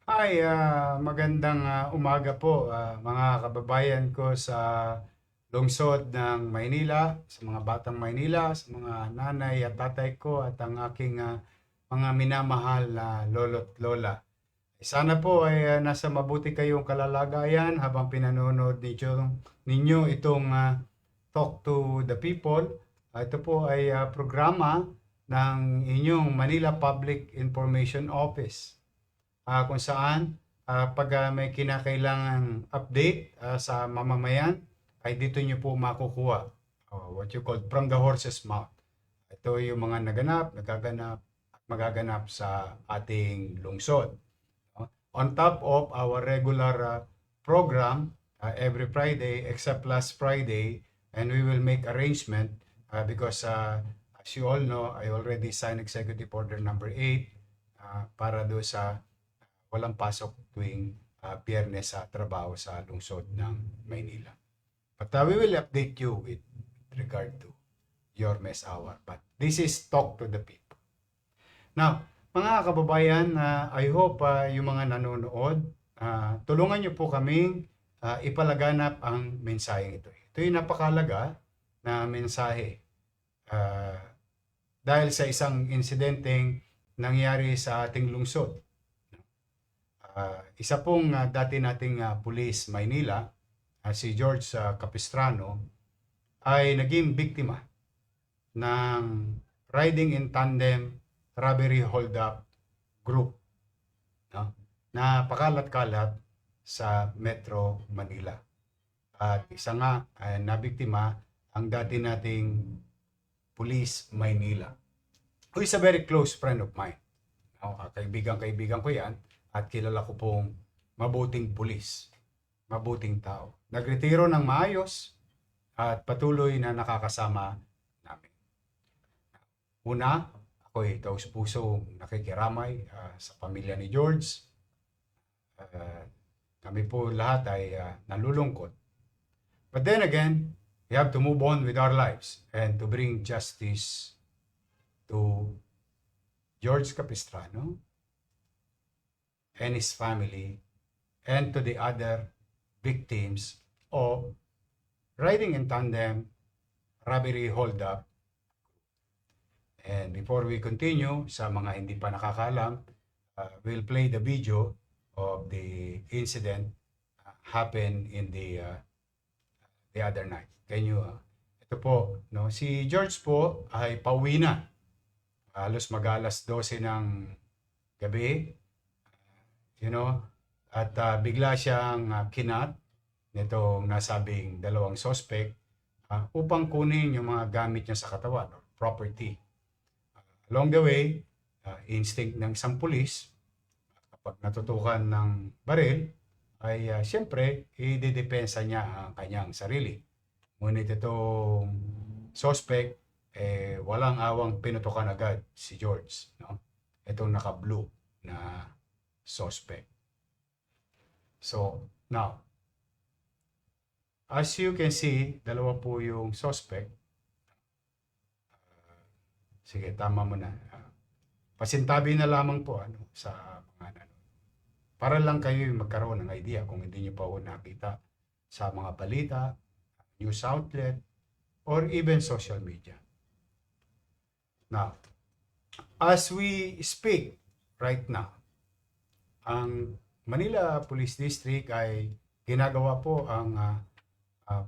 Magandang umaga po, mga kababayan ko sa lungsod ng Maynila, sa mga batang Maynila, sa mga nanay at tatay ko at ang aking mga minamahal na lolo't lola. Sana po ay nasa mabuti kayong kalalagayan habang pinanonood ninyo itong Talk to the People. Ito po ay programa ng inyong Manila Public Information Office, kung saan pag may kinakailangang update sa mamamayan ay dito nyo po makukuha, what you call from the horse's mouth. Ito yung mga naganap, nagaganap at magaganap sa ating lungsod. On top of our regular program every Friday except last Friday, and we will make arrangement because as you all know, I already signed Executive Order number 8 para do sa walang pasok tuwing Biyernes sa trabaho sa lungsod ng Maynila. But we will update you with regard to your mess hour. But this is Talk to the People. Now, mga kababayan, I hope yung mga nanonood, tulungan nyo po kaming ipalaganap ang mensaheng ito. Ito yung napakalaga na mensahe dahil sa isang insidenteng nangyari sa ating lungsod. Isa pong dati nating pulis Maynila, si George Capistrano, ay naging biktima ng riding in tandem robbery hold-up group, no? Na pakalat-kalat sa Metro Manila. At isa nga nabiktima ang dati nating pulis Maynila, who is a very close friend of mine. Kaibigan ko yan at kilala ko pong mabuting pulis, mabuting tao. Nagretiro ng maayos at patuloy na nakakasama namin. Una, ako'y taus-pusong nakikiramay sa pamilya ni George. Kami po lahat ay nalulungkot. But then again, we have to move on with our lives and to bring justice to George Capistrano and his family and to the other victims of riding in tandem robbery hold-up. And before we continue, sa mga hindi pa nakakaalam, we'll play the video of the incident happened in the other night. Ito po, no? Si George po ay pauwi na. Halos mag-alas 12 ng gabi, at bigla siyang kinat nitong nasabing dalawang suspect upang kunin yung mga gamit niya sa katawan or property. Along the way, instinct ng isang pulis, kapag natutukan ng baril, ay siyempre, idedepensa niya ang kanyang sarili. Ngunit itong suspect, walang awang pinutukan agad si George, no? Itong naka-blue na suspect. So, now, as you can see, dalawa po yung suspect. Sige, tama mo na. Pasintabi na lamang po sa mga para lang kayo magkaroon ng idea kung hindi nyo pa po nakita sa mga balita, news outlet, or even social media. Now, as we speak right now, ang Manila Police District ay ginagawa po ang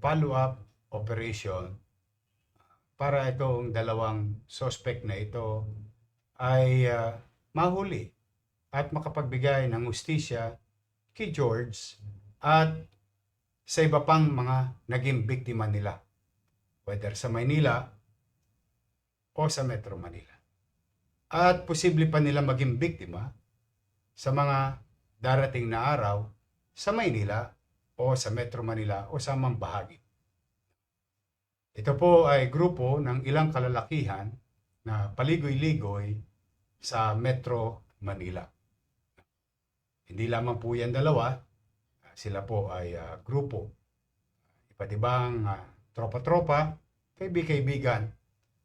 follow-up operation para itong dalawang suspect na ito ay mahuli at makapagbigay ng hustisya kay George at sa iba pang mga naging biktima nila, whether sa Maynila o sa Metro Manila. At posible pa nila maging biktima sa mga darating na araw sa Maynila o sa Metro Manila o sa mang bahagi. Ito po ay grupo ng ilang kalalakihan na paligoy-ligoy sa Metro Manila. Hindi lamang po yan dalawa, sila po ay grupo. Iba't ibang tropa-tropa, kaibigan,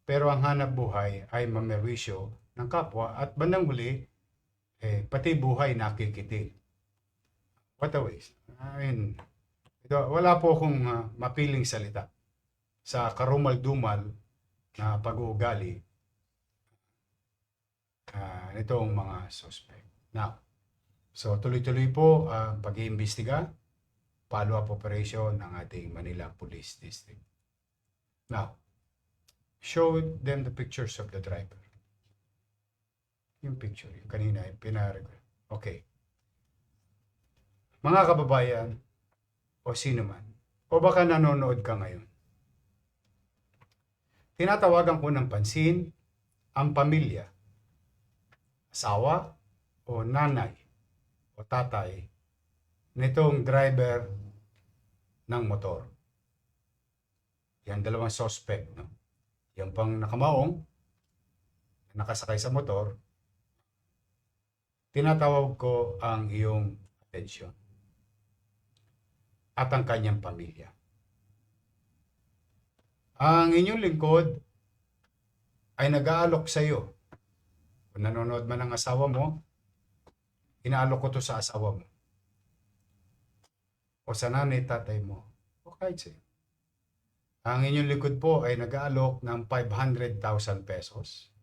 pero ang hanap buhay ay mamerwisyo ng kapwa at bandang huli, pati buhay nakikitil. What a waste. Wala po akong mapiling salita sa karumal-dumal na pag-uugali nitong mga suspect. Now, so tuloy-tuloy po ang pag-iimbestiga, follow-up operation ng ating Manila Police District. Now, show them the pictures of the driver. Yung picture, yung kanina, okay. Mga kababayan, o sino man, o baka nanonood ka ngayon, tinatawagan ko ng pansin ang pamilya, asawa o nanay o tatay nitong driver ng motor. Yan dalawang suspect, no? Yan pang nakamaong, nakasakay sa motor, tinatawag ko ang iyong atensyon at ang kanyang pamilya. Ang inyong lingkod ay nag-aalok sa iyo. Kung nanonood man ang asawa mo, inaalok ko to sa asawa mo. O sa nanay, tatay mo. O kahit sa'yo. Ang inyong lingkod po ay nag-aalok ng 500,000 pesos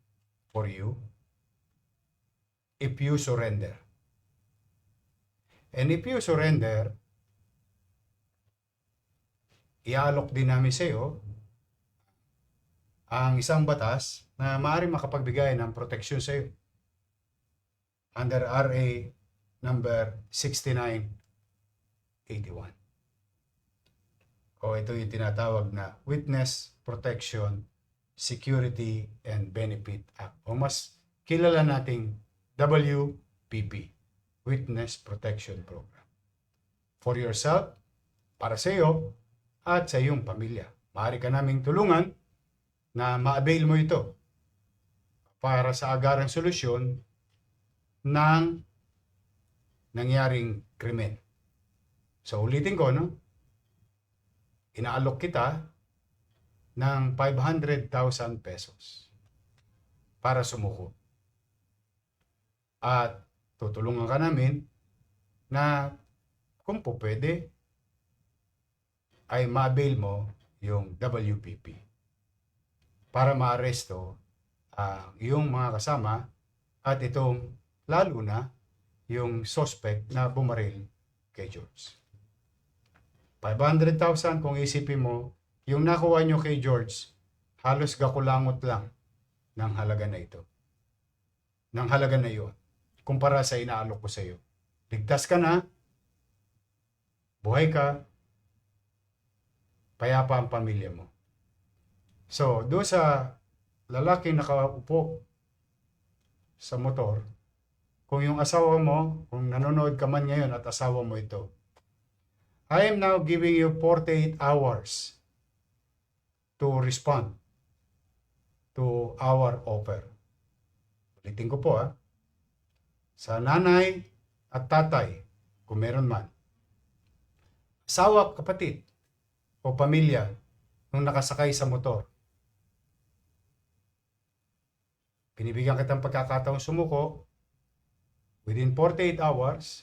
for you if you surrender. And if you surrender, iaalok din namin sa iyo ang isang batas na maaaring makapagbigay ng proteksyon sa iyo under RA number 6981. O ito yung tinatawag na Witness Protection, Security and Benefit Act. O mas kilala nating WPP, Witness Protection Program. For yourself, para sa iyo, at sa iyong pamilya. Maaari ka naming tulungan na ma-avail mo ito para sa agarang solusyon ng nangyaring krimen. So ulitin ko, no? Inaalok kita ng 500,000 pesos para sumuko. At tutulungan ka namin na kung po pwede, ay ma-avail mo yung WPP para ma-aresto ang iyong mga kasama at itong lalo na yung suspect na bumaril kay George. 500,000 kung isipin mo, yung nakuha nyo kay George, halos gakulangot lang ng halaga na ito. Ng halaga na yun, kumpara sa inaalok ko sa iyo. Ligtas ka na, buhay ka, payapa ang pamilya mo. So, doon sa lalaking nakaupo sa motor, kung yung asawa mo, kung nanonood ka man ngayon at asawa mo ito, I am now giving you 48 hours to respond to our offer. Ulitin ko po sa nanay at tatay, kung meron man, asawa, kapatid, o pamilya nung nakasakay sa motor. Binibigyan kitang pagkakataong sumuko within 48 hours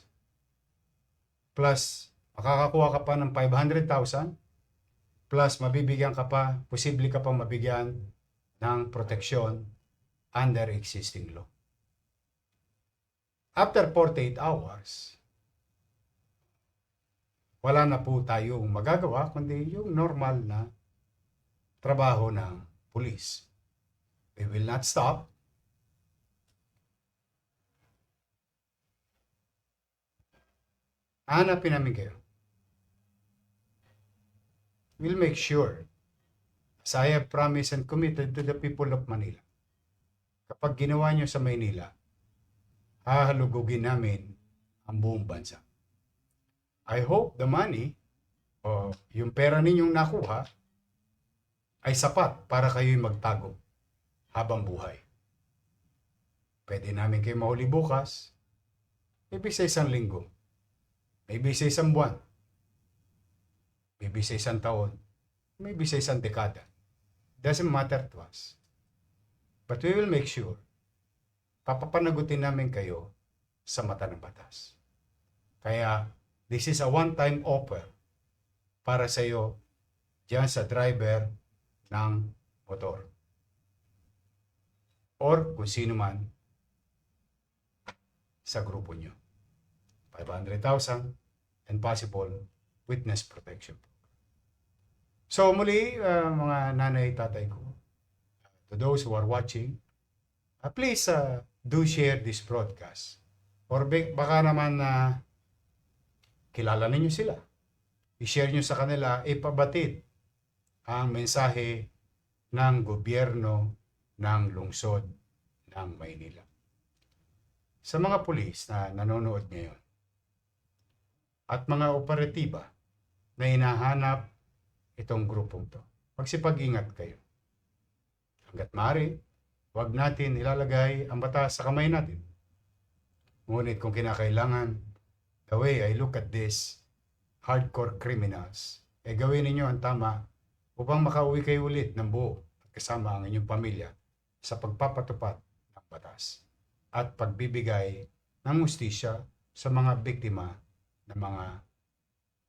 plus makakakuha ka pa ng 500,000 plus mabibigyan ka pa, posible ka pa mabigyan ng proteksyon under existing law. After 48 hours, wala na po tayong magagawa kundi yung normal na trabaho ng pulis. We will not stop. Hanapin namin kayo. We'll make sure, as I have promised and committed to the people of Manila, kapag ginawa nyo sa Maynila, hahalugugin namin ang buong bansa. I hope the money o yung pera ninyong nakuha ay sapat para kayo'y magtago habang buhay. Pwede namin kayo mahuli bukas, maybe sa isang linggo, maybe sa isang buwan, maybe sa isang taon, maybe sa isang dekada. Doesn't matter to us. But we will make sure, papapanagutin namin kayo sa mata ng batas. Kaya, This is a one-time offer para sa iyo diyan sa driver ng motor. Or kung sino man sa grupo nyo. 500,000 and possible witness protection. So muli, mga nanay, tatay ko, to those who are watching, please do share this broadcast. Or baka naman kilala ninyo sila. I-share nyo sa kanila, ipabatid ang mensahe ng gobyerno ng lungsod ng Maynila. Sa mga pulis na nanonood ngayon at mga operatiba na hinahanap itong grupong to, magsipag-ingat kayo. Hanggat maaari, huwag natin ilalagay ang batas sa kamay natin. Ngunit kung kinakailangan, the way I look at this, hardcore criminals, gawin ninyo ang tama upang makauwi kayo ulit ng buo at kasama ang inyong pamilya sa pagpapatupad ng batas at pagbibigay ng hustisya sa mga biktima ng mga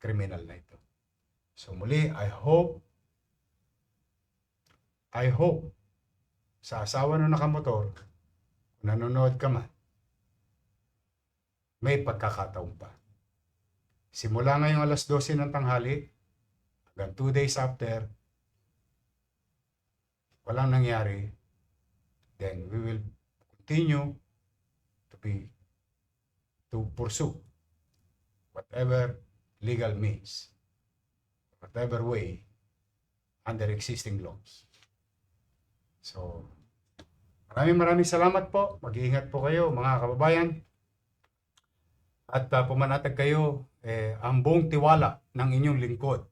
kriminal na ito. So muli, I hope sa asawa ng nakamotor, kung nanonood ka man, may pagkakataon pa. Simula ngayong alas 12 ng tanghali, hanggang 2 days after, walang nangyari, then we will continue to pursue whatever legal means, whatever way, under existing laws. So, maraming salamat po. Mag-iingat po kayo, mga kababayan. At pumanatag kayo ang buong tiwala ng inyong lingkod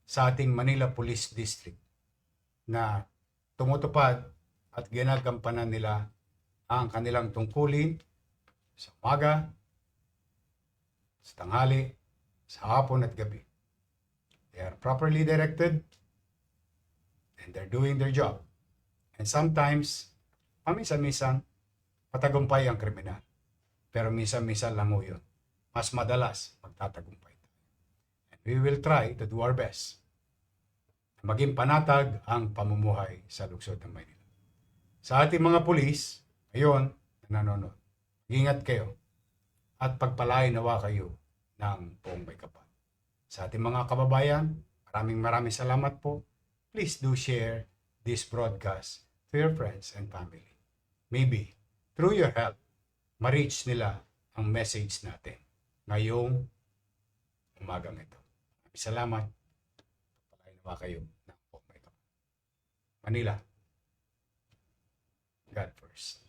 sa ating Manila Police District na tumutupad at ginagampanan nila ang kanilang tungkulin sa umaga, sa tanghali, sa hapon at gabi. They are properly directed and they're doing their job. And sometimes, paminsan-minsan, patagumpay ang kriminal. Pero minsan-minsan lang yun. Mas madalas, magtatagumpay. And we will try to do our best na maging panatag ang pamumuhay sa lungsod ng Maynila. Sa ating mga pulis, ngayon, na nanonood, ingat kayo at pagpalain nawa kayo ng buong may kapal. Sa ating mga kababayan, maraming salamat po. Please do share this broadcast to your friends and family. Maybe, through your help, ma-reach nila ang message natin ngayong umagang ito. Salamat. Pagpalain nawa kayo ng buong may kapal. Manila, God first.